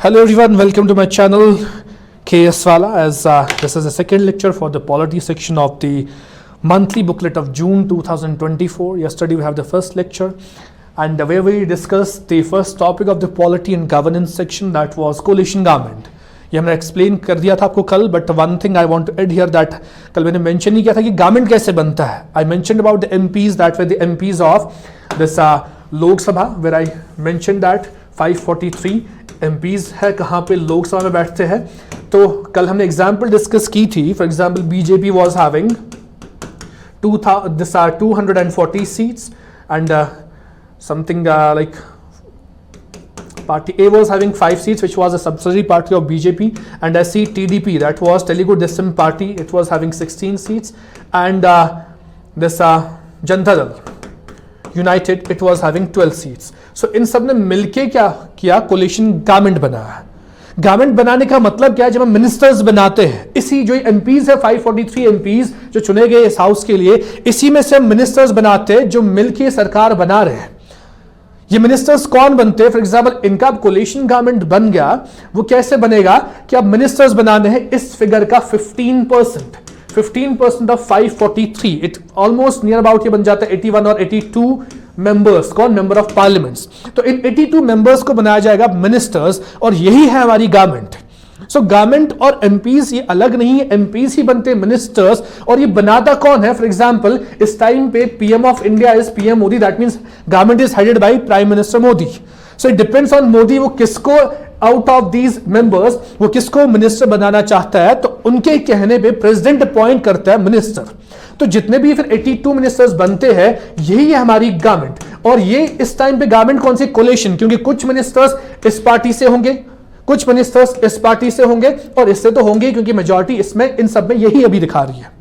Hello everyone, welcome to my channel KS Wala, as this is the second lecture for the polity section of the monthly booklet of June 2024. Yesterday we have the first lecture and where we discussed the first topic of the polity and governance section, that was coalition government. ये हमने explain कर दिया था आपको कल, but one thing I want to add here that कल मैंने mention नहीं किया था कि गवर्नमेंट कैसे बनता है. I mentioned about the MPs that were the MPs of this Lok Sabha, where I mentioned that 543 MPs है कहाँ पे लोकसभा में बैठते हैं. तो कल हमने एग्जाम्पल डिस्कस की थी. For example BJP was having 240 seats and something like party A was having 5 seats, which was a subsidiary party of BJP, and I see TDP, that was Telugu Desam party, it was having 16 seats, and this Janata Dal United, it was having 12 seats. So इन सब ने मिलके क्या किया, coalition government बनाया. Government बनाने का मतलब क्या है, जब हम मिनिस्टर्स बनाते हैं, इसी जो एमपीज है 543 एमपीज जो चुने गए इस हाउस के लिए, इसी में से हम मिनिस्टर्स बनाते हैं जो मिलके सरकार बना रहे हैं. ये मिनिस्टर्स कौन बनते हैं? फॉर एग्जाम्पल इनका कोलिशन गवर्नमेंट बन गया, वो कैसे बनेगा कि अब मिनिस्टर्स बनाने हैं इस फिगर का 15% of 543, it almost near about ये बन जाता है 81 और 82 मेंबर्स. कौन? Member of parliaments. तो इन 82 मेंबर्स को बनाया जाएगा मिनिस्टर्स, और यही है हमारी गवर्नमेंट. सो गवर्नमेंट और एमपीज ये अलग नहीं है, एमपीज ही बनते मिनिस्टर्स, और ये बनाता कौन है? फॉर एग्जांपल इस टाइम पे PM of India is PM Modi, that means government is headed by prime minister Modi. So it depends on Modi, वो किसको आउट ऑफ दीज मेंबर्स वो किसको मिनिस्टर बनाना चाहता है, तो उनके कहने पे प्रेसिडेंट अपॉइंट करता है मिनिस्टर. तो जितने भी फिर 82 मिनिस्टर्स बनते हैं, यही है हमारी गवर्नमेंट. और ये इस टाइम पे गवर्नमेंट कौन सी? कोलिशन, क्योंकि कुछ मिनिस्टर्स इस पार्टी से होंगे, कुछ मिनिस्टर्स इस पार्टी से होंगे, और इससे तो होंगे क्योंकि मेजॉरिटी इसमें इन सब में यही अभी दिखा रही है.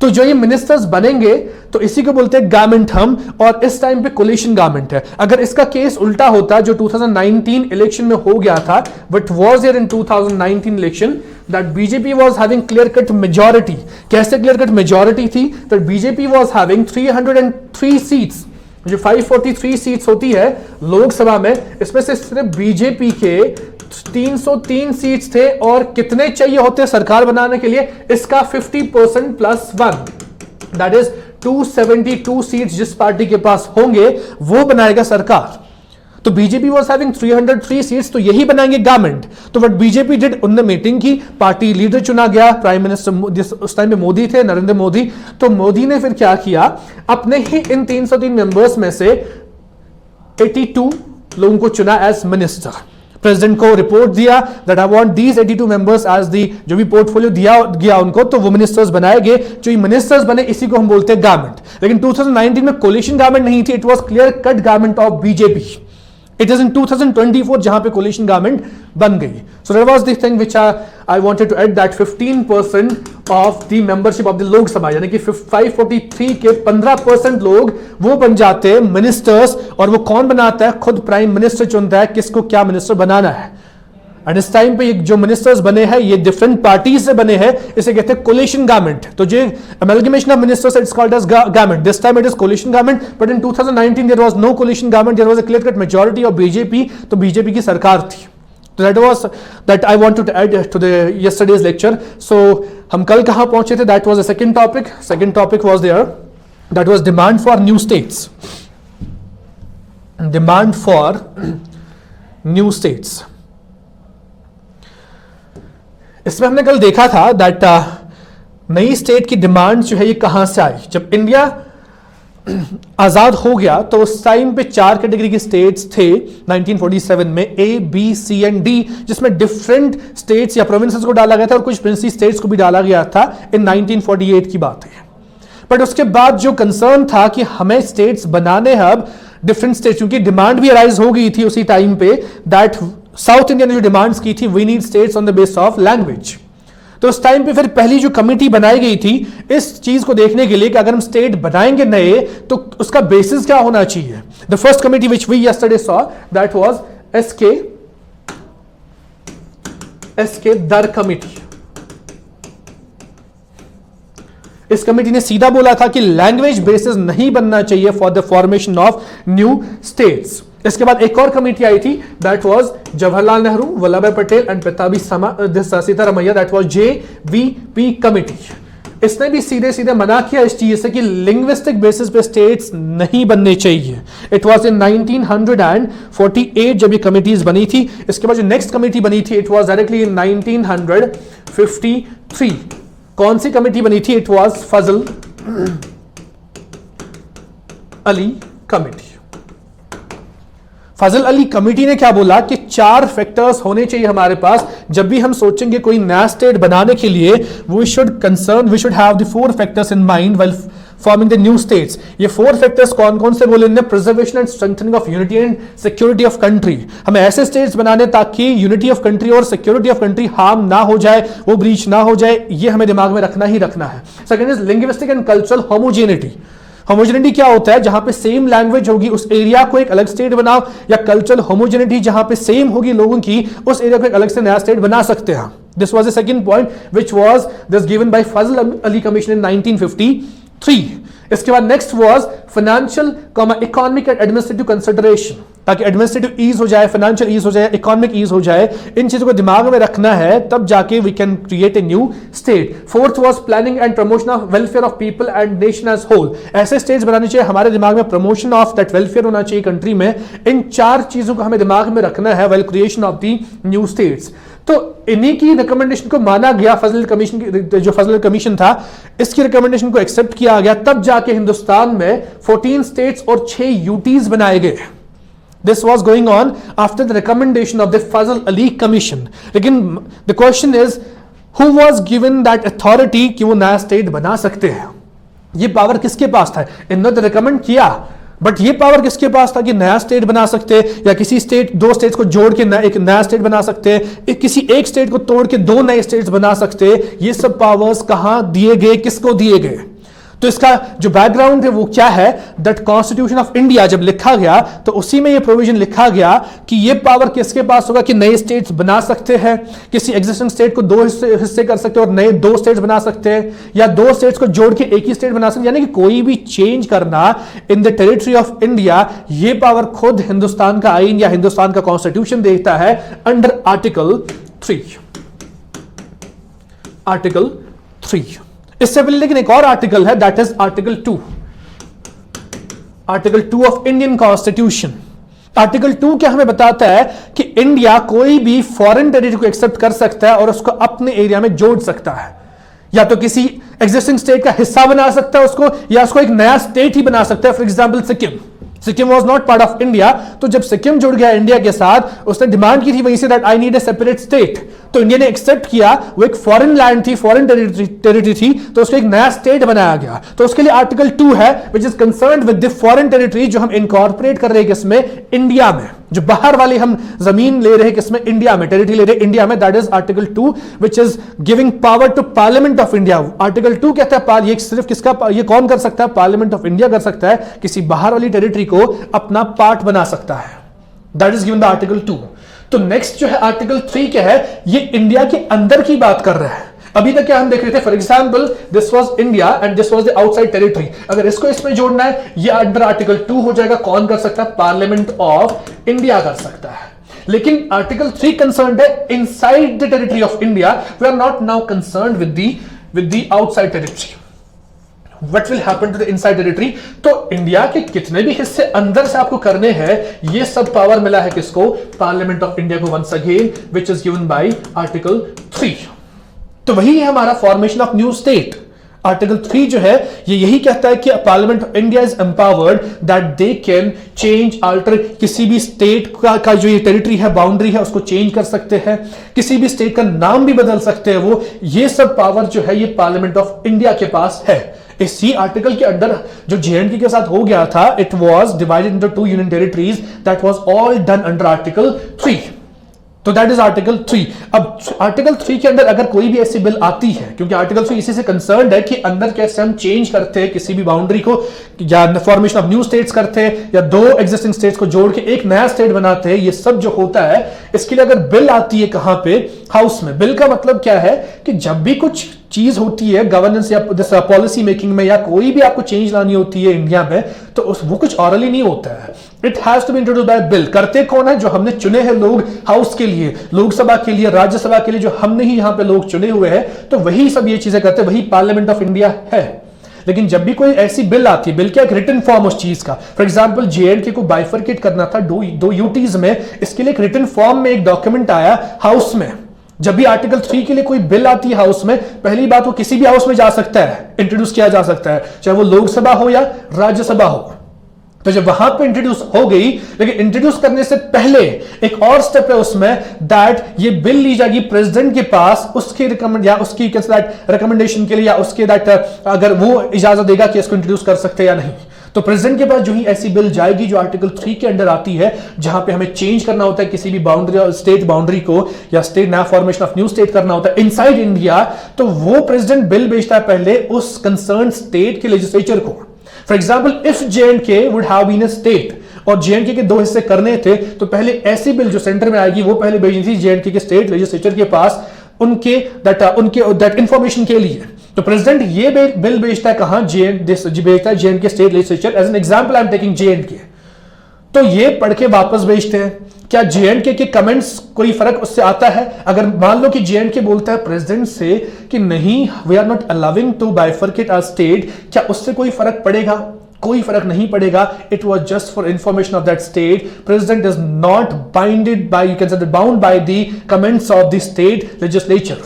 तो जो ये मिनिस्टर्स बनेंगे तो इसी को बोलते हैं गवर्नमेंट हम, और इस टाइम पे कोलिशन गवर्नमेंट है. अगर इसका केस उल्टा होता जो 2019 इलेक्शन में हो गया था, but was there in 2019 election that BJP was having clear cut majority. कैसे क्लियर कट मेजॉरिटी थी? That BJP was having 303 seats, जो 543 सीट्स होती है लोकसभा में, इसमें से सिर्फ बीजेपी के 303 सीट्स थे, और कितने चाहिए होते सरकार बनाने के लिए? इसका 50% प्लस 1, दैट इज 272 सीट्स जिस पार्टी के पास होंगे वो बनाएगा सरकार. तो बीजेपी वाज हैविंग 303 सीट्स, तो यही बनाएंगे गवर्नमेंट. तो व्हाट बीजेपी डिड, उन्होंने मीटिंग की, पार्टी लीडर चुना गया, प्राइम मिनिस्टर उस टाइम में मोदी थे, नरेंद्र मोदी. तो मोदी ने फिर क्या किया, अपने ही इन 303 मेंबर्स में से 82 लोगों को चुना एज मिनिस्टर. प्रेसिडेंट को रिपोर्ट दिया that I want these 82 members as the, जो भी पोर्टफोलियो दिया गया उनको, तो वो मिनिस्टर्स बनाए गए. जो ये मिनिस्टर्स बने इसी को हम बोलते हैं गवर्नमेंट. लेकिन 2019 में कोलिशन गवर्नमेंट नहीं थी, it was clear cut government of BJP. It is in 2024 जहां पे कोलिशन गवर्नमेंट बन गई. So that was the thing which I wanted to add, that 15% of the membership of the लोक सभा, यानी कि 543 के 15% लोग वो बन जाते हैं मिनिस्टर्स, और वो कौन बनाता है? खुद प्राइम मिनिस्टर चुनता है किसको क्या मिनिस्टर बनाना है. एंड इस टाइम पे जो मिनिस्टर्स बने हैं ये डिफरेंट पार्टीज से बने हैं, इसे कहते हैं कोलिशन गवर्नमेंट. तो जो amalgamation of ministers it's called as government. This time it is coalition government, but in 2019 there was no coalition government, there was a clear cut majority of BJP. तो BJP की सरकार थी. तो that I wanted to add to the yesterday's lecture. So हम कल कहां पहुंचे थे? That was the second topic. Second topic was there, that was demand for new states. Demand for new states. इसमें हमने कल देखा था दैट नई स्टेट की डिमांड जो है ये कहां से आई. जब इंडिया आजाद हो गया तो उस टाइम पे 4 कैटेगरी के स्टेट्स थे 1947 में, ए, बी, सी एंड डी, जिसमें डिफरेंट स्टेट्स या प्रोविंसेस को डाला गया था और कुछ प्रिंसली स्टेट्स को भी डाला गया था. इन 1948 की बात है. बट उसके बाद जो कंसर्न था कि हमें स्टेट्स बनाने हैं अब डिफरेंट स्टेट्स, क्योंकि डिमांड भी अराइज हो गई थी उसी टाइम पे दैट साउथ इंडिया ने जो डिमांड्स की थी, we need states on the base of language. तो उस टाइम पे फिर पहली जो कमेटी बनाई गई थी इस चीज को देखने के लिए कि अगर हम स्टेट बनाएंगे नए तो उसका बेसिस क्या होना चाहिए. The first committee which we yesterday saw that was S K Dhar committee. इस कमेटी ने सीधा बोला था कि लैंग्वेज बेसिस नहीं बनना चाहिए for the formation of new states. इसके बाद एक और कमेटी आई थी, दैट वाज जवाहरलाल नेहरू, वल्लभ भाई पटेल एंड पिताजी Sitaramayya, that was JVP committee. इसने भी सीधे सीधे मना किया इस चीज से कि लिंग्विस्टिक बेसिस पे स्टेट्स नहीं बनने चाहिए। इट वाज इन 1948 जब ये कमिटीज बनी थी। इसके बाद जो नेक्स्ट कमेटी बनी थी, इट वाज डायरेक्टली इन 1953। कौन सी कमेटी बनी थी? It was Fazl Ali committee. Fazl Ali committee ने क्या बोला कि 4 फैक्टर्स होने चाहिए हमारे पास जब भी हम सोचेंगे कोई नया स्टेट बनाने के लिए। We should have the 4 factors in mind while forming the new states. ये 4 फैक्टर्स कौन कौन से बोले इन्होंने? Preservation and strengthening of unity and security of country. हमें ऐसे स्टेट्स बनाने ताकि यूनिटी ऑफ कंट्री और सिक्योरिटी ऑफ कंट्री हार्म ना हो जाए, वो ब्रीच ना हो जाए, ये हमें दिमाग में रखना ही रखना है। Second is linguistic and cultural homogeneity. Homogeneity क्या होता है? जहां पे सेम लैंग्वेज होगी उस एरिया को एक अलग स्टेट बनाओ, या कल्चरल होमोजेनिटी जहां पे सेम होगी लोगों की उस एरिया को एक अलग से नया स्टेट बना सकते हैं। This was the second point which was this given by Fazl Ali commission in 1953। इसके बाद next was financial economic and administrative consideration, ताकि एडमिनिस्ट्रेटिव ईज हो जाए, फाइनेंशियल ईज हो जाए, इकोनॉमिक ईज हो जाए। इन चीजों को दिमाग में रखना है, तब जाके we can create a new state. Fourth was planning and promotion of welfare of people and nation as whole. ऐसे स्टेट्स बनाने चाहिए हमारे दिमाग में, प्रमोशन ऑफ दैट वेलफेयर होना चाहिए कंट्री में। इन 4 चीजों को हमें दिमाग में रखना है well creation of the new states. तो इन्हीं की रिकमेंडेशन को माना गया, फजल कमीशन की जो फजल कमीशन था इसकी रिकमेंडेशन को एक्सेप्ट किया गया, तब जाके हिंदुस्तान में 14 स्टेट्स और 6 यूटीज बनाए गए। This was going on after the recommendation of the Fazal Ali Commission. लेकिन the question is, who was given that authority कि वो नया स्टेट बना सकते हैं? ये पावर किसके पास था? इन्होंने तो रिकमेंड किया, बट ये पावर किसके पास था कि नया स्टेट बना सकते, या किसी स्टेट 2 स्टेट्स को जोड़ के एक नया स्टेट बना सकते, किसी एक स्टेट को तोड़ के 2 नए स्टेट्स बना सकते? ये सब पावर्स कहां दिए गए, किसको दिए गए? तो इसका जो बैकग्राउंड है वो क्या है? दैट कॉन्स्टिट्यूशन ऑफ इंडिया जब लिखा गया तो उसी में ये प्रोविजन लिखा गया कि ये पावर किसके पास होगा कि नए स्टेट्स बना सकते हैं, किसी एग्जिस्टिंग स्टेट को 2 हिस्से कर सकते हैं और नए 2 स्टेट्स बना सकते हैं, या 2 स्टेट्स को जोड़ के एक ही स्टेट बना सकते हैं। यानी कि कोई भी चेंज करना in the territory of India, ये पावर खुद हिंदुस्तान का आईन या हिंदुस्तान का कॉन्स्टिट्यूशन देता है अंडर आर्टिकल 3। आर्टिकल 3। इससे पहले लेकिन एक और आर्टिकल है, that is article 2। Article 2 of Indian constitution. Article 2 क्या हमें बताता है कि इंडिया कोई भी फॉरेन टेरिटरी को एक्सेप्ट कर सकता है और उसको अपने एरिया में जोड़ सकता है, या तो किसी एग्जिस्टिंग स्टेट का हिस्सा बना सकता है उसको, या उसको एक नया स्टेट ही बना सकता है। For example Sikkim was not part of India, तो जब सिक्किम जुड़ गया इंडिया के साथ, उसने डिमांड की थी वहीं say that I need a separate state, तो इंडिया ने एक्सेप्ट किया। वो एक फॉरेन लैंड थी, फॉरेन टेरिटरी थी, तो उसको एक नया स्टेट बनाया गया। तो उसके लिए आर्टिकल 2 है which is concerned with the foreign territory, जो हम इनकॉर्पोरेट कर रहे हैं किसमें? इंडिया में। जो बाहर वाली हम जमीन ले रहे हैं किसमें? इंडिया में, टेरिटरी ले रहे हैं इंडिया में। That is article 2 which is giving power to parliament of India. Article 2 कहता है ये सिर्फ किसका, ये कौन कर सकता है? पार्लियामेंट ऑफ इंडिया कर सकता है, किसी बाहर वाली टेरिटरी को अपना पार्ट बना सकता है। That is given the article 2। तो नेक्स्ट जो है आर्टिकल 3 क्या है? ये इंडिया के अंदर की बात कर रहा है। अभी तक क्या हम देख रहे थे? For example this was India and this was the outside territory. अगर इसको इसमें जोड़ना है, ये अंडर आर्टिकल 2 हो जाएगा। कौन कर सकता है? पार्लियामेंट ऑफ इंडिया कर सकता है। लेकिन आर्टिकल 3 कंसर्न्ड है inside the territory of India. We are not now concerned with the outside territory. What will happen to the inside territory? तो इंडिया के कितने भी हिस्से अंदर से आपको करने हैं, ये सब पावर मिला है किसको? पार्लियामेंट ऑफ इंडिया को once again, which is given by article 3। तो वही है हमारा formation of new state. Article 3 जो है ये यही कहता है कि parliament of India is empowered that they can change alter, किसी भी स्टेट का जो ये टेरिटरी है, बाउंड्री है, उसको चेंज कर सकते हैं, किसी भी स्टेट का नाम भी बदल सकते हैं वो। ये सब पावर जो है ये पार्लियामेंट ऑफ इंडिया के पास है। इसी आर्टिकल के अंदर जो JNK के साथ हो गया था, it was divided into 2 union territories, that was all done under article 3। तो दैट इज आर्टिकल 3। अब आर्टिकल 3 के अंदर अगर कोई भी ऐसी बिल आती है, क्योंकि आर्टिकल 3 इसी से कंसर्न्ड है कि अंदर कैसे हम चेंज करते हैं किसी भी बाउंड्री को, या फॉर्मेशन ऑफ न्यू स्टेट्स करते हैं, या 2 एग्जिस्टिंग स्टेट्स को जोड़ के एक नया स्टेट बनाते हैं, ये सब जो होता है इसके लिए अगर बिल आती है कहां पे? हाउस में। बिल का मतलब क्या है कि जब भी कुछ चीज होती है गवर्नेंस या पॉलिसी मेकिंग में, या कोई भी आपको चेंज लानी होती है इंडिया में, तो वो कुछ ऑरली नहीं होता है, it has to be introduced by bill. करते कौन है? जो हमने चुने हैं लोग हाउस के लिए, लोकसभा के लिए, राज्यसभा के लिए, जो हमने ही यहां पे लोग चुने हुए हैं, तो वही सब ये चीजें करते हैं, वही पार्लियामेंट ऑफ इंडिया है। लेकिन जब भी कोई ऐसी बिल आती है, बिल क्या एक रिटन फॉर्म उस चीज का, फॉर एग्जांपल जेएंडके को बाइफरकेट करना था दो यूटीज में, इसके लिए एक रिटन फॉर्म में एक डॉक्यूमेंट आया हाउस में। जब भी आर्टिकल 3 के लिए कोई बिल आती है हाउस में, पहली बात वो किसी भी हाउस में जा सकता है, इंट्रोड्यूस किया जा सकता है, चाहे वो लोकसभा हो या राज्यसभा हो। तो जब वहां पे इंट्रोड्यूस हो गई, लेकिन इंट्रोड्यूस करने से पहले एक और स्टेप है उसमें, दैट ये बिल ली जाएगी प्रेसिडेंट के पास, उसके रिकमेंड या उसकी रिकमेंडेशन के लिए, या उसके दैट अगर वो इजाजत देगा कि इसको इंट्रोड्यूस कर सकते हैं या नहीं। तो प्रेसिडेंट के पास जो ही ऐसी बिल जाएगी जो आर्टिकल 3 के अंडर आती है, जहां पे हमें चेंज करना होता है किसी भी बाउंड्री, स्टेट बाउंड्री को, या स्टेट नया फॉर्मेशन ऑफ न्यू स्टेट करना होता है इनसाइड इंडिया, तो वो प्रेसिडेंट बिल भेजता है पहले उस कंसर्न स्टेट के लेजिस्लेचर को। For example, if J and K would have been a state और जेएंडके के 2 हिस्से करने थे, तो पहले ऐसी बिल जो सेंटर में आएगी वो पहले भेजनी थी जेएंडके के स्टेट लेजिस्लेचर के पास, उनके दैट इंफॉर्मेशन के लिए। तो प्रेसिडेंट ये बिल भेजता है कहां? भेजता है J and K state legislature. As an example I am taking J and K, तो ये पढ़ के वापस भेजते हैं। क्या जेएंडके के कमेंट्स कोई फर्क उससे आता है? अगर मान लो कि जेएंडके बोलता है प्रेसिडेंट से कि नहीं, we are not allowing to bifurcate our state, क्या उससे कोई फर्क पड़ेगा? कोई फर्क नहीं पड़ेगा। It was just for information of that state. President is not binded by, you can say bound by the comments of the state legislature.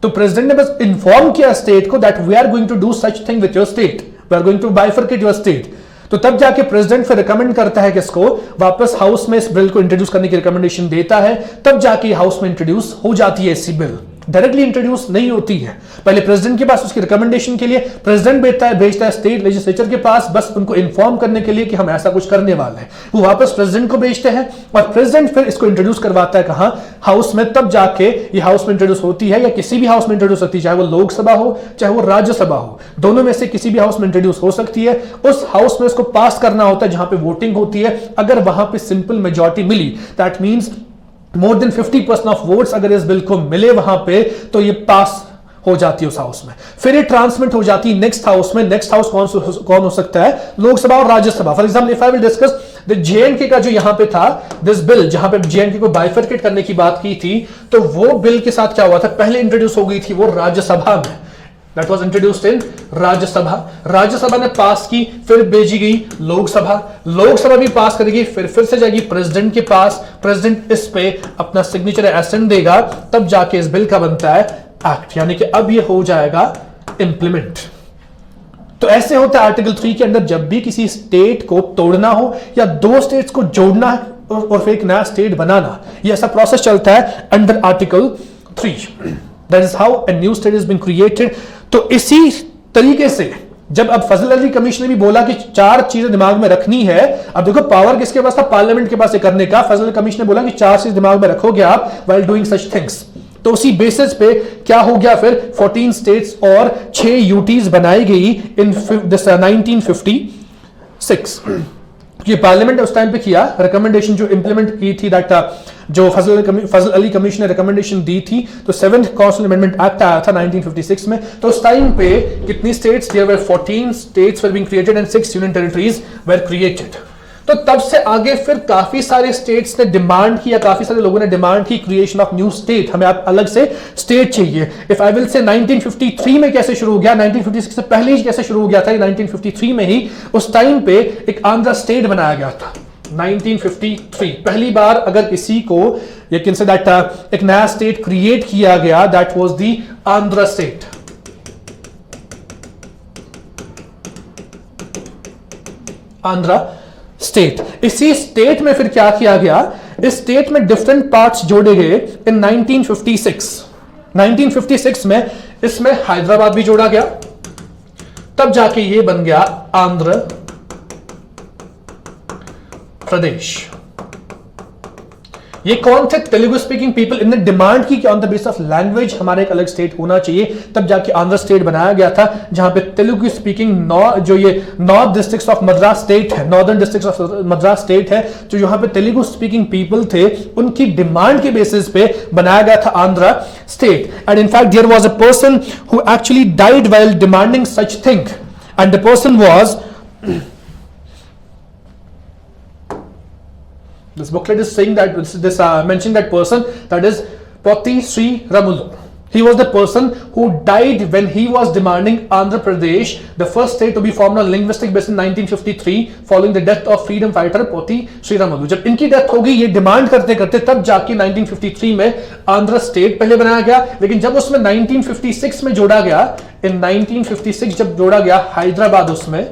तो प्रेसिडेंट ने बस इन्फॉर्म किया स्टेट को that we are going to do such thing with your state, we are going to bifurcate your state. तो तब जाके president फिर recommend करता है किसको? वापस हाउस में इस बिल को इंट्रोड्यूस करने की रिकमेंडेशन देता है, तब जाके हाउस में इंट्रोड्यूस हो जाती है ऐसी बिल। डायरेक्टली इंट्रोड्यूस नहीं होती है, पहले प्रेसिडेंट के पास उसकी रिकमेंडेशन के लिए प्रेसिडेंट भेजता है स्टेट लेजिस्लेचर के पास, बस उनको इन्फॉर्म करने के लिए कि हम ऐसा कुछ करने वाले हैं। वो वापस प्रेसिडेंट को भेजते हैं और प्रेसिडेंट फिर इसको इंट्रोड्यूस करवाता है कहां? हाउस में। तब जाके ये हाउस में इंट्रोड्यूस होती है, या किसी भी हाउस में इंट्रोड्यूस होती है, चाहे वो लोकसभा हो चाहे वो राज्यसभा हो, दोनों में से किसी भी हाउस में इंट्रोड्यूस हो सकती है। उस हाउस में उसको पास करना होता है जहां पे वोटिंग होती है। अगर वहां पे सिंपल मेजॉरिटी मिली, that means more than 50% of votes अगर इस बिल को मिले वहां पे, तो ये पास हो जाती है उस हाउस में। फिर ये ट्रांसमिट हो जाती है नेक्स्ट हाउस में। नेक्स्ट हाउस कौन हो सकता है? लोकसभा और Rajya Sabha. For example, if I will discuss the J&K का जो यहां पे था दिस बिल, जहां पे जेएंडके को बाइफरकेट करने की बात की थी, तो वो बिल के साथ क्या हुआ था? पहले इंट्रोड्यूस हो गई थी वो राज्यसभा में, that was introduced in Rajya Sabha. Rajya Sabha ने पास की, फिर भेजी गई लोकसभा, लोकसभा भी पास करेगी, फिर से जाएगी प्रेसिडेंट के पास। प्रेसिडेंट इस पे अपना सिग्नेचर एसेंट देगा, तब जाके इस बिल का बनता है एक्ट, यानी कि अब ये हो जाएगा इंप्लीमेंट। तो ऐसे होता है आर्टिकल 3 के अंदर, जब भी किसी स्टेट को तोड़ना हो या 2 स्टेट्स को जोड़ना और फिर एक नया स्टेट बनाना, ये ऐसा प्रोसेस चलता है under article 3। That is how a new state is being created. तो इसी तरीके से जब अब फजल अली कमीशन ने भी बोला कि 4 चीजें दिमाग में रखनी है, अब देखो पावर किसके पास था? पार्लियामेंट के पास ये करने का। फजल अली कमीशन ने बोला कि 4 चीज दिमाग में रखोगे आप व्हाइल डूइंग सच थिंग्स। तो उसी बेसिस पे क्या हो गया? फिर 14 स्टेट्स और 6 यूटीज बनाई गई इन 1956। ये पार्लियामेंट उस टाइम पे किया, रिकमेंडेशन जो इंप्लीमेंट की थी, दैट जो फजल अली कमीशन ने रिकमेंडेशन दी थी, तो 7th कॉन्स्टिट्यूशन अमेंडमेंट एक्ट आया था 1956 में। तो उस टाइम पे कितनी states? There were 14 states were being created and 6 union territories were created. तो तब से आगे फिर काफी सारे स्टेट्स ने डिमांड किया, काफी सारे लोगों ने डिमांड की क्रिएशन ऑफ न्यू स्टेट, हमें आप अलग से स्टेट चाहिए। इफ आई विल से 1953 में कैसे शुरू हो गया, 1956 से पहले ही कैसे शुरू हो गया था, 1953 में ही उस टाइम पे एक आंध्र स्टेट बनाया गया था। 1953 पहली बार अगर किसी को ये कैन से दैट एक नया स्टेट क्रिएट किया गया, that was the Andhra state. Andhra state. इसी स्टेट में फिर क्या किया गया? इस स्टेट में डिफरेंट पार्ट्स जोड़े गए इन 1956। 1956 में इसमें हैदराबाद भी जोड़ा गया, तब जाके ये बन गया आंध्र प्रदेश। ये कौन थे? Telugu speaking people. इनने डिमांड की कि on the basis of language हमारे एक अलग स्टेट होना चाहिए, तब जाके आंध्र स्टेट बनाया गया था, जहां पे तेलुगु स्पीकिंग जो ये north districts of Madras state है, northern districts of Madras state है, जो यहां पे तेलुगु स्पीकिंग पीपल थे, उनकी डिमांड के बेसिस पे बनाया गया था Andhra state. And in fact there was a person who actually died while demanding such thing, and the person was This booklet is saying that mentioning that person, that is Potti Sri Ramulu. He was the person who died when he was demanding Andhra Pradesh, the first state to be formed on linguistic basis in 1953, following the death of freedom fighter Potti Sri Ramulu. जब इनकी death होगी, ये demand करते करते तब जाके 1953 में Andhra state पहले बनाया गया, लेकिन जब उसमें 1956 में जोड़ा गया, इन 1956 जब जोड़ा गया हैदराबाद उसमें,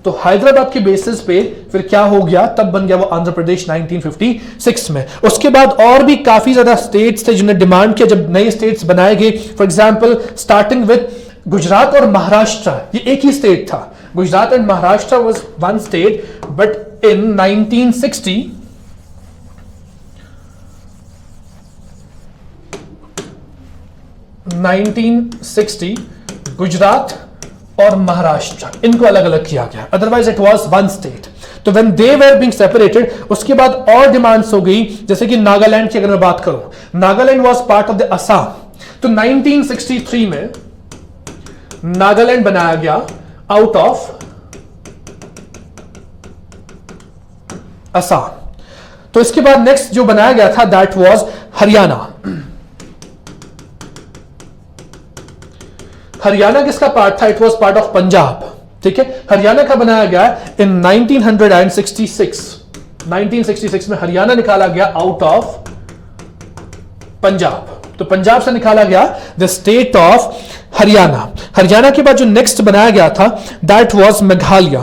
तो हैदराबाद के बेसिस पे फिर क्या हो गया, तब बन गया वो आंध्र प्रदेश 1956 में। उसके बाद और भी काफी ज्यादा स्टेट्स थे जिन्होंने डिमांड किया जब नए स्टेट्स बनाए गए। For example starting with Gujarat और महाराष्ट्र, ये एक ही स्टेट था। Gujarat and Maharashtra was one state, but in 1960 Gujarat और महाराष्ट्र इनको अलग अलग किया गया, otherwise it was one state. तो when they were being separated, उसके बाद और डिमांड्स हो गई, जैसे कि नागालैंड की अगर मैं बात करूं, Nagaland was part of the Assam, तो 1963 में नागालैंड बनाया गया आउट ऑफ असम। तो इसके बाद नेक्स्ट जो बनाया गया था दैट वाज हरियाणा। हरियाणा किसका पार्ट था? It was part of Punjab. ठीक है, हरियाणा का बनाया गया इन 1966 में हरियाणा निकाला गया आउट ऑफ पंजाब। तो पंजाब से निकाला गया the state of Haryana. Haryana के बाद जो नेक्स्ट बनाया गया था दैट वाज मेघालय।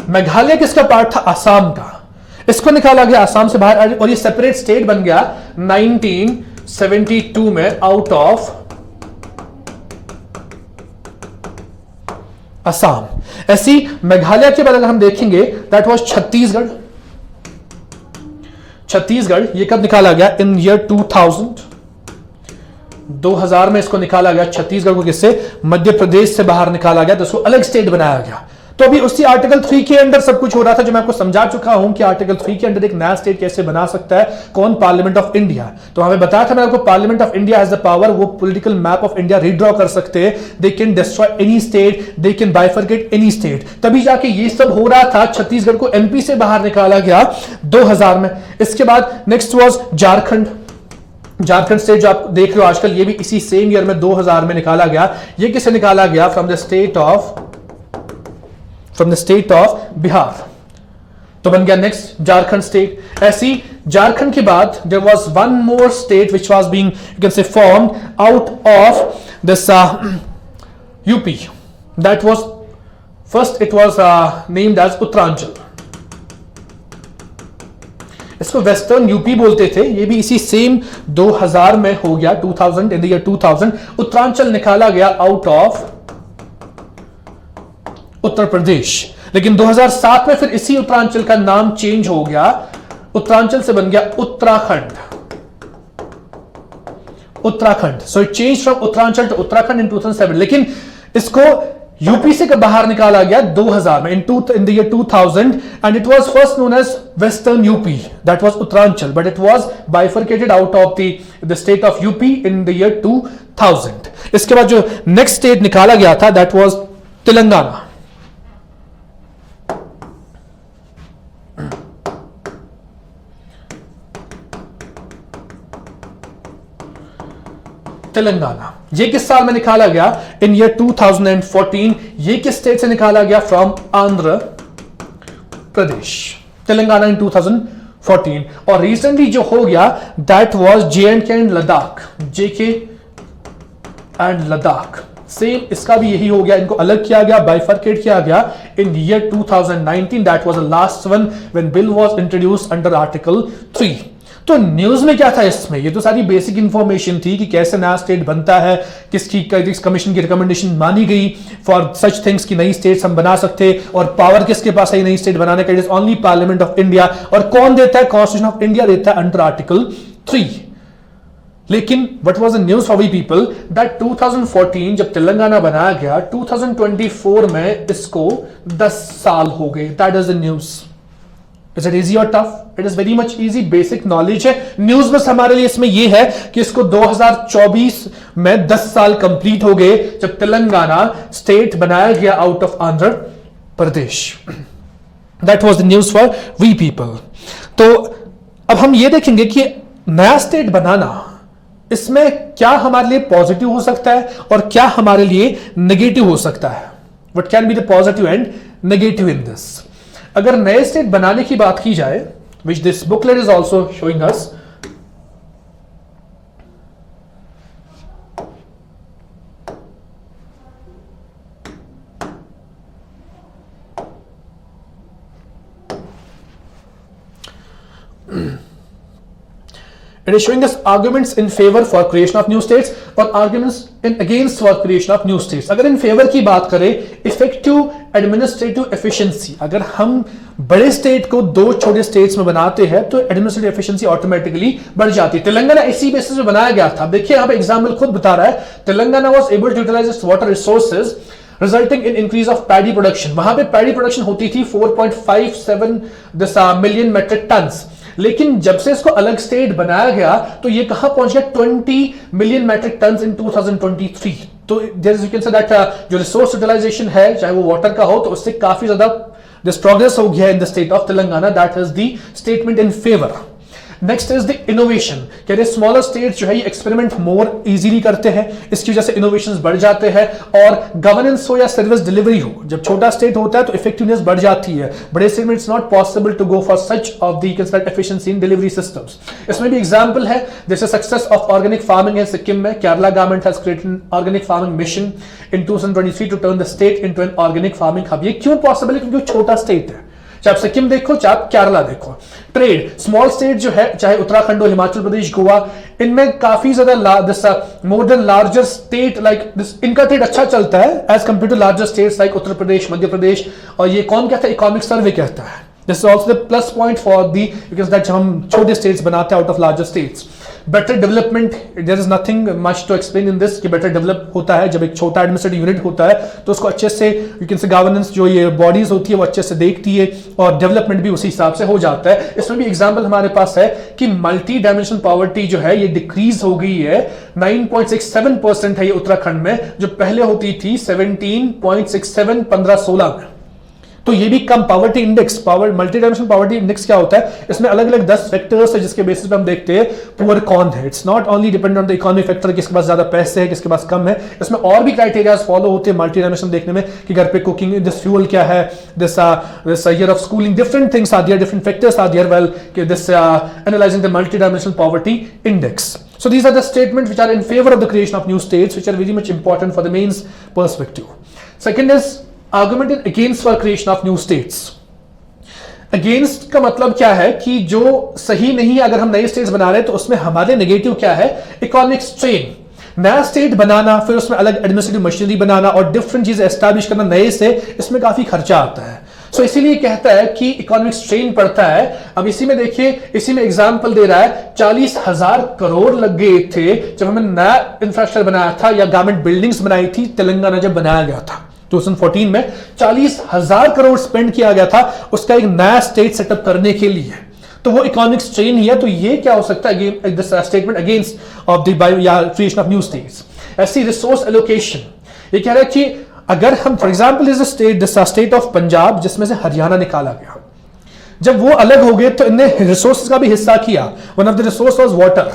मेघालय किसका पार्ट था? असम का। इसको निकाला गया असम से बाहर और ये सेपरेट स्टेट बन गया 1972 में आउट ऑफ असम। ऐसी मेघालय के बाद अगर हम देखेंगे दैट वाज छत्तीसगढ़। छत्तीसगढ़ ये कब निकाला गया? इन ईयर 2000 में इसको निकाला गया छत्तीसगढ़ को। किससे? मध्य प्रदेश से बाहर निकाला गया, तो इसको अलग स्टेट बनाया गया। तो अभी उसी आर्टिकल 3 के अंदर सब कुछ हो रहा था जो मैं आपको समझा चुका हूं कि आर्टिकल 3 के अंदर एक नया स्टेट कैसे बना सकता है कौन? Parliament of India. तो हमें बताया था मैं आपको, parliament of India has the power, वो political map of India redraw कर सकते हैं। They can destroy any state, they can bifurcate any state. तभी जाके ये सब हो रहा था। छत्तीसगढ़ को एमपी से बाहर निकाला गया 2000 में। इसके बाद next was Jharkhand. Jharkhand state जो आप देख रहे हो आजकल, ये भी इसी सेम ईयर में 2000 में निकाला गया। ये किसे निकाला गया? From the state of Bihar. तो बन गया नेक्स्ट झारखंड स्टेट। ऐसी झारखंड के बाद there was one more state which was being you can say formed out of this UP. That was first, it was named as Uttaranchal. इसको वेस्टर्न यूपी बोलते थे। ये भी इसी सेम 2000 में हो गया, 2000 इन द ईयर 2000 उत्तरांचल निकाला गया आउट ऑफ उत्तर प्रदेश। लेकिन 2007 में फिर इसी उत्तरांचल का नाम चेंज हो गया, उत्तरांचल से बन गया Uttarakhand. Uttarakhand, so it change from Uttaranchal to Uttarakhand in 2007। लेकिन इसको यूपी से बाहर निकाला गया 2000 में, in the year 2000, and it was first known as western UP, that was Uttaranchal, but it was bifurcated out of the state of UP in the year 2000। इसके बाद जो नेक्स्ट स्टेट निकाला गया था दैट वाज तेलंगाना। तेलंगाना ये किस साल में निकाला गया? In year 2014। ये किस स्टेट से निकाला गया? फ्रॉम आंध्र प्रदेश। तेलंगाना इन 2014। और रिसेंटली जो हो गया that was JNK and Ladakh. JK and Ladakh same, इसका भी यही हो गया। इनको अलग किया गया, बाइफरकेट किया गया in year 2019। That was the last one when bill was introduced under article 3। तो न्यूज में क्या था इसमें? ये तो सारी बेसिक इंफॉर्मेशन थी कि कैसे नया स्टेट बनता है, किसकी कमीशन की रिकमेंडेशन मानी गई फॉर सच थिंग्स की नई स्टेट्स हम बना सकते, और पावर किसके पास है नई स्टेट बनाने का? It is only parliament of India. और कौन देता है? कॉन्स्टिट्यूशन ऑफ इंडिया देता है अंडर आर्टिकल 3। लेकिन what was the news for we people that 2014 जब तेलंगाना बनाया गया, 2024 में इसको 10 साल हो गए। That is the news. Is it easy और tough? It is very much easy, basic knowledge है। न्यूज बस हमारे लिए इसमें यह है कि इसको 2024 में 10 साल कंप्लीट हो गए जब तेलंगाना स्टेट बनाया गया out of Andhra Pradesh. That was the news for we people. तो अब हम ये देखेंगे कि नया स्टेट बनाना, इसमें क्या हमारे लिए पॉजिटिव हो सकता है और क्या हमारे लिए नेगेटिव हो सकता है। What can be the positive and negative in this. अगर नए स्टेट बनाने की बात की जाए, which this booklet is also showing us, it is showing us arguments in favor for creation of new states और arguments in against for creation of new states। अगर in favor की बात करें, effective administrative efficiency, अगर हम बड़े state को दो छोटे स्टेट्स में बनाते हैं तो एडमिनिस्ट्रेटिव एफिशिएंसी ऑटोमेटिकली बढ़ जाती है। तेलंगाना इसी बेसिस पे बनाया गया था। देखिए यहां पे एग्जांपल खुद बता रहा है, Telangana was able to utilise its water resources resulting in increase of paddy production. वहां पे पैडी प्रोडक्शन होती थी 4.57 मिलियन मेट्रिक टन्स, लेकिन जब से इसको अलग स्टेट बनाया गया तो ये कहां पहुंच गया 20 मिलियन मेट्रिक टन्स इन 2023। तो यू कैन से दैट जो रिसोर्स यूटिलाइजेशन है, चाहे वो वाटर का हो, तो उससे काफी ज्यादा दिस प्रोग्रेस हो गया in the state of Telangana. That is the statement in favour. Next is the innovation. कह रहे स्मॉलर स्टेट्स जो है ये एक्सपेरिमेंट मोर इजीली करते हैं, इसकी वजह से इनोवेशंस बढ़ जाते हैं। और गवर्नेंस हो या सर्विस डिलीवरी हो, जब छोटा स्टेट होता है तो इफेक्टिवनेस बढ़ जाती है। बड़े स्टेट में it's not possible to go for such of the efficiency in delivery systems. इसमें भी एग्जांपल है, जैसे सक्सेस ऑफ ऑर्गेनिक फार्मिंग है सिक्किम में। Kerala government has created an organic farming mission in 2023 to turn the state into an organic farming hub. ये क्यों possible है? क्योंकि छोटा स्टेट है। चाहे आप सिक्किम देखो, चाहे आप केरला देखो। ट्रेड, स्मॉल स्टेट जो है, चाहे उत्तराखंड हो, हिमाचल प्रदेश, गोवा, इनमें काफी ज्यादा more than larger state like this, इनका ट्रेड अच्छा चलता है as compared to larger states like Uttar Pradesh, Madhya Pradesh. और ये कौन कहता है? इकोनॉमिक सर्वे कहता है। This is also the plus point for the, because that हम छोटे स्टेट्स बनाते हैं out of larger states. Better development, there is nothing much to explain in this कि बेटर डेवलप होता है जब एक छोटा एडमिनिस्ट्रेटिव यूनिट होता है तो उसको अच्छे से यू कैन से गवर्नेंस जो ये बॉडीज होती है वो अच्छे से देखती है और डेवलपमेंट भी उसी हिसाब से हो जाता है। इसमें भी एग्जांपल हमारे पास है कि मल्टी डायमेंशनल पॉवर्टी जो है ये डिक्रीज हो गई है, 9.67% है ये उत्तराखंड में, जो पहले होती थी 17.67 15-16 में। तो ये भी कम। Poverty index, multi dimensional poverty index क्या होता है? इसमें अलग अलग 10 फैक्टर्स है जिसके बेसिस पे हम देखते हैं पुअर कौन है। It's not only depend on the economic factor, किसके पास ज्यादा पैसे है, किसके पास कम है। इसमें और भी क्राइटेरियाज फॉलो होते हैं मल्टी डायमेंशनल देखने में कि घर पे कुकिंग, दिस फ्यूल क्या है, this year of schooling, different things are there, different factors are there well कि this analysing the multi dimensional poverty index. So these are the statements which are in favor of the creation of new states, which are very much important for the mains perspective. Second is argument in against for creation of new states. Against का मतलब क्या है कि जो सही नहीं, अगर हम नए स्टेट्स बना रहे हैं तो उसमें हमारे नेगेटिव क्या है? Economic strain. नया स्टेट बनाना, फिर उसमें अलग एडमिनिस्ट्रेटिव मशीनरी बनाना और डिफरेंट चीजें एस्टैब्लिश करना नए से, इसमें काफी खर्चा आता है। सो इसीलिए कहता है कि इकोनॉमिक स्ट्रेन पड़ता है। अब इसी में देखिए, इसी में एग्जांपल दे रहा है 40,000 करोड़ लग गए थे जब हमने नया इंफ्रास्ट्रक्चर बनाया था या गवर्नमेंट बिल्डिंग्स बनाई थी तेलंगाना जब बनाया गया था 2014 में 40,000 करोड़ स्पेंड किया गया था उसका एक नया स्टेट सेटअप करने के लिए। तो वो इकोनॉमिक स्ट्रेन ही है। तो ये क्या हो सकता है? Statement against of the creation of new states. ऐसी रिसोर्स एलोकेशन, ये कह रहा है कि अगर हम for example is state of Punjab जिसमें से हरियाणा निकाला गया, जब वो अलग हो गए तो इनने रिसोर्स का भी हिस्सा किया। One of the resource was water,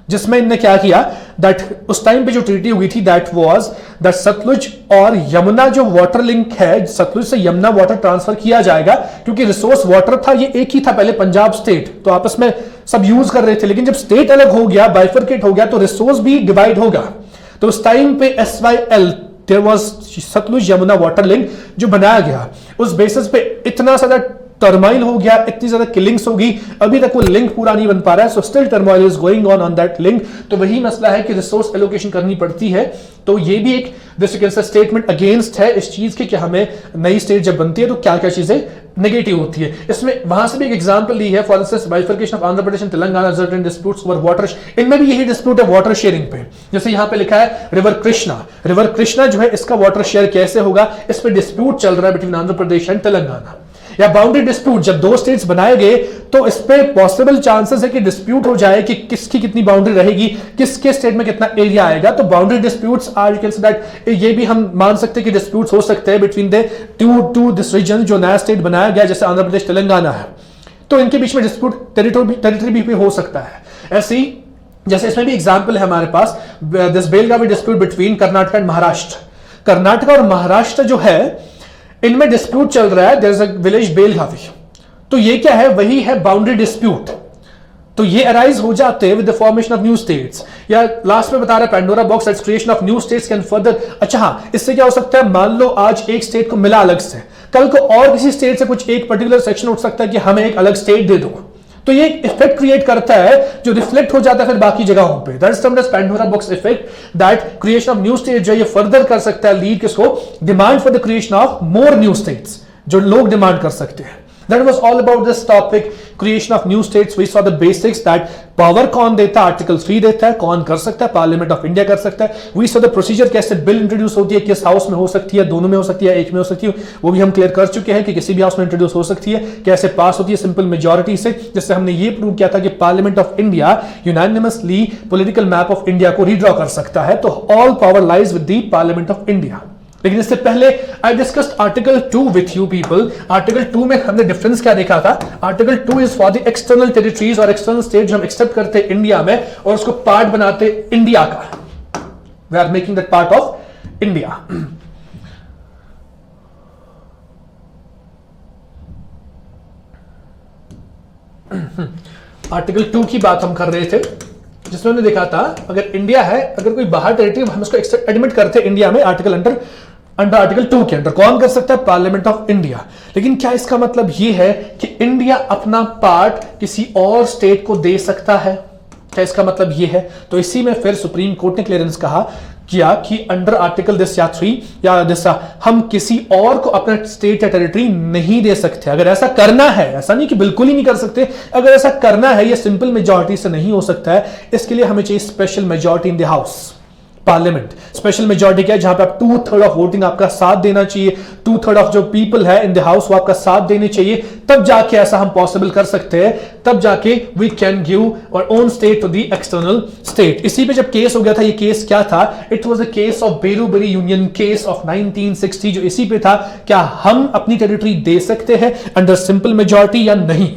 जिसमें इनने क्या किया दैट उस टाइम पे जो ट्रीटी हुई थी दैट वाज दैट सतलुज और यमुना जो वाटर लिंक है, सतलुज से यमुना वाटर ट्रांसफर किया जाएगा क्योंकि रिसोर्स वाटर था, ये एक ही था पहले पंजाब स्टेट, तो आपस में सब यूज कर रहे थे। लेकिन जब स्टेट अलग हो गया, बाइफरकेट हो गया, तो रिसोर्स भी डिवाइड होगा। तो उस टाइम पे SYL there was Sutlej Yamuna water link जो बनाया गया, उस बेसिस पे इतना ज्यादा टर्माइल हो गया, इतनी ज्यादा किलिंग्स होगी, अभी तक वो लिंक पूरा नहीं बन पा रहा है। So still turmoil is going on that link. तो वही मसला है कि रिसोर्स एलोकेशन करनी पड़ती है। तो ये भी एक स्टेटमेंट अगेंस्ट है इस चीज के कि हमें नई स्टेट जब बनती है तो क्या क्या चीजें नेगेटिव होती है। इसमें वहां से भी एक एग्जांपल ली है, for instance bifurcation of Andhra Pradesh and Telangana result in disputes over water. इनमें भी यही डिस्प्यूट है वाटर शेयरिंग पे। जैसे यहां पे लिखा है रिवर कृष्णा जो है इसका वाटर शेयर कैसे होगा, इस पे डिस्प्यूट चल रहा है बिटवीन आंध्र प्रदेश एंड तेलंगाना। या बाउंड्री डिस्प्यूट, जब दो स्टेट्स बनाए गए तो इस पे पॉसिबल चांसेस है कि डिस्प्यूट हो जाए कि किसकी कितनी बाउंड्री रहेगी, किसके स्टेट में कितना एरिया आएगा। तो boundary disputes are you can say that, ये भी हम मान सकते हैं कि डिस्प्यूट्स हो सकते हैं between the two this region, जो नया स्टेट बनाया गया जैसे आंध्र प्रदेश तेलंगाना है, तो इनके बीच में डिस्प्यूट टेरिटरी भी हो सकता है। ऐसे ही जैसे इसमें भी एग्जांपल है हमारे पास this Belagavi dispute between Karnataka and Maharashtra. Karnataka और महाराष्ट्र जो है इनमें डिस्प्यूट चल रहा है, there is a village Belagavi, तो ये क्या है, वही है बाउंड्री डिस्प्यूट। तो ये अराइज हो जाते हैं with the formation of new states, या लास्ट में बता रहा है Pandora box that's creation of new states can further. अच्छा हाँ, इससे क्या हो सकता है, मान लो आज एक स्टेट को मिला अलग से, कल को और किसी स्टेट से कुछ एक पर्टिकुलर सेक्शन उठ सकता है कि हमें एक अलग स्टेट दे दो, तो ये इफेक्ट क्रिएट करता है जो रिफ्लेक्ट हो जाता है फिर बाकी जगहों पे। That is termed as Pandora box effect, that creation of new state जो ये फर्दर कर सकता है लीड किसको, demand for the creation of more new states, जो लोग डिमांड कर सकते हैं। That was all about this topic, creation of new states. We saw the basics that power कौन देता है, आर्टिकल 3 देता है, कौन कर सकता है, पार्लियामेंट ऑफ इंडिया कर सकता है। We saw the procedure, कैसे बिल इंट्रोड्यूस होती है, किस हाउस में हो सकती है, दोनों में हो सकती है, एक में हो सकती है, वो भी हम क्लियर कर चुके हैं कि किसी भी हाउस में इंट्रोड्यूस हो सकती है, कैसे पास होती है, सिंपल मेजोरिटी से, जिससे हमने ये प्रूव किया था कि parliament of India unanimously political map of India को रीड्रॉ कर सकता है। तो all power lies with the parliament of India. लेकिन इससे पहले I discussed article 2 with you people. Article 2 में हमने डिफरेंस क्या देखा था, article 2 is for the external territories और एक्सटर्नल स्टेट जो हम एक्सेप्ट करते हैं इंडिया में और उसको पार्ट बनाते इंडिया का, we are making that part of India. Article 2 की बात हम कर रहे थे, जिसमें हमने देखा था अगर इंडिया है, अगर कोई बाहर टेरिटरी हम उसको एडमिट करते हैं इंडिया में, आर्टिकल अंडर आर्टिकल 2 के अंदर कौन कर सकता है, पार्लियामेंट ऑफ इंडिया। लेकिन क्या इसका मतलब यह है कि इंडिया अपना पार्ट किसी और स्टेट को दे सकता है, क्या इसका मतलब यह है? तो इसी में फिर सुप्रीम कोर्ट ने क्लियरेंस किया कि अंडर आर्टिकल दिस या 3 या दिस हम किसी और को अपना स्टेट या टेरिटरी नहीं दे सकते। अगर ऐसा करना है, ऐसा नहीं कि बिल्कुल ही नहीं कर सकते, अगर ऐसा करना है ये सिंपल मेजॉरिटी से नहीं हो सकता है, इसके लिए हमें चाहिए special majority in the house parliament. Special majority क्या है, जहां पे आप 2/3 ऑफ वोटिंग आपका साथ देना चाहिए, 2/3 ऑफ जो पीपल है इन द हाउस वो आपका साथ देने चाहिए, तब जाके ऐसा हम पॉसिबल कर सकते हैं, तब जाके we can give our own state to the external state. इसी पे जब केस हो गया था, ये केस क्या था, it was a case of Berubari union case of 1960, जो इसी पे था, क्या हम अपनी टेरिटरी दे सकते हैं अंडर सिंपल मेजॉरिटी या नहीं।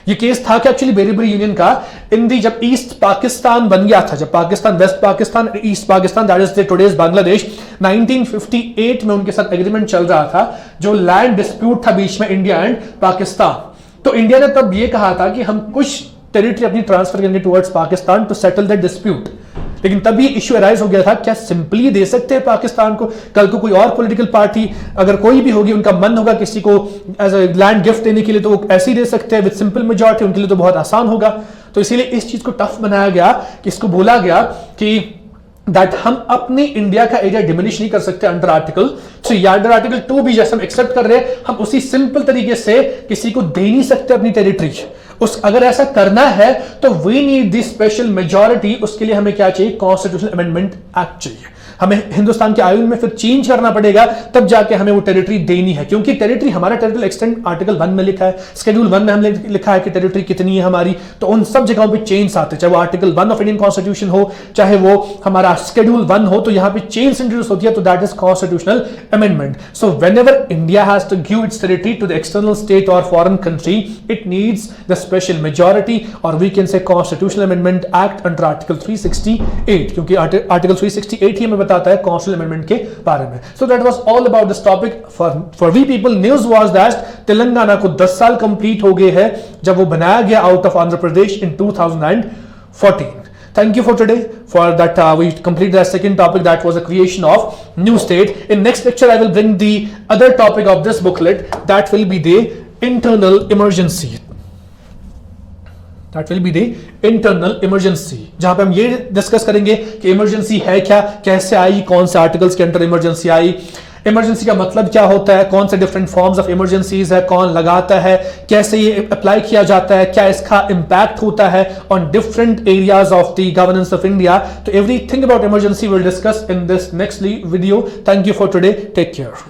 ये केस था कि एक्चुअली बेरीबरी यूनियन का इन दी जब ईस्ट पाकिस्तान बन गया था, जब Pakistan west Pakistan east Pakistan that is today's Bangladesh, 1958 में उनके साथ एग्रीमेंट चल रहा था, जो लैंड डिस्प्यूट था बीच में इंडिया एंड पाकिस्तान। तो इंडिया ने तब ये कहा था कि हम कुछ टेरिटरी अपनी ट्रांसफर करेंगे towards Pakistan to settle that dispute. लेकिन तब ये इश्यू अराइज हो गया था, क्या सिंपली दे सकते हैं पाकिस्तान को? कल को कोई और पॉलिटिकल पार्टी अगर कोई भी होगी, उनका मन होगा किसी को एज अ लैंड गिफ्ट देने के लिए, तो वो ऐसे ही दे सकते हैं विद सिंपल मेजॉरिटी, उनके लिए तो बहुत आसान होगा। तो इसीलिए इस चीज को टफ बनाया गया कि इसको बोला गया कि दैट हम अपने इंडिया का एरिया डिमिनिश नहीं कर सकते अंडर आर्टिकल 3 या अंडर आर्टिकल 2 भी जैसे हम एक्सेप्ट कर रहे हैं, हम उसी सिंपल तरीके से किसी को दे नहीं सकते अपनी टेरिटरी। अगर ऐसा करना है तो we need the special majority. उसके लिए हमें क्या चाहिए, कॉन्स्टिट्यूशनल अमेंडमेंट एक्ट चाहिए। हमें हिंदुस्तान के आयन में फिर चेंज करना पड़ेगा, तब जाके हमें वो टेरिटरी देनी है, क्योंकि टेरिटरी हमारा टेरिटरी एक्सटेंड आर्टिकल 1 में लिखा है, शेड्यूल 1 में हमने लिखा है कि टेरिटरी कितनी है हमारी। तो उन सब जगहों पे चेंज आते हैं, चाहे वो आर्टिकल 1 ऑफ इंडियन कॉन्स्टिट्यूशन हो, चाहे वो हमारा शेड्यूल 1 हो, तो यहां पे चेंज इंट्रोड्यूस होती है, तो that is constitutional amendment. So whenever India has to give its territory to the external state और foreign country, it needs the special majority, और we can say constitutional amendment act under article 368, क्योंकि article 368 ही हमें बताता है constitutional के बारे में। So that was all about this topic for we people. News was that Telangana को 10 साल कंप्लीट हो गए हैं जब वो बनाया गया out of Andhra Pradesh in 2014। Thank you for today. For that, we complete the second topic, that was the creation of new state. In next lecture, I will bring the other topic of this booklet, that will be the internal emergency. That will be the internal emergency, जहां पे हम ये discuss करेंगे कि emergency है क्या, कैसे आई, कौन से आर्टिकल्स के अंडर इमरजेंसी आई, इमरजेंसी का मतलब क्या होता है, कौन से डिफरेंट फॉर्म्स ऑफ इमरजेंसीज है, कौन लगाता है, कैसे ये अप्लाई किया जाता है, क्या इसका इंपैक्ट होता है on different areas of the governance of India. तो everything about emergency will discuss in this next video. Thank you for today, take care.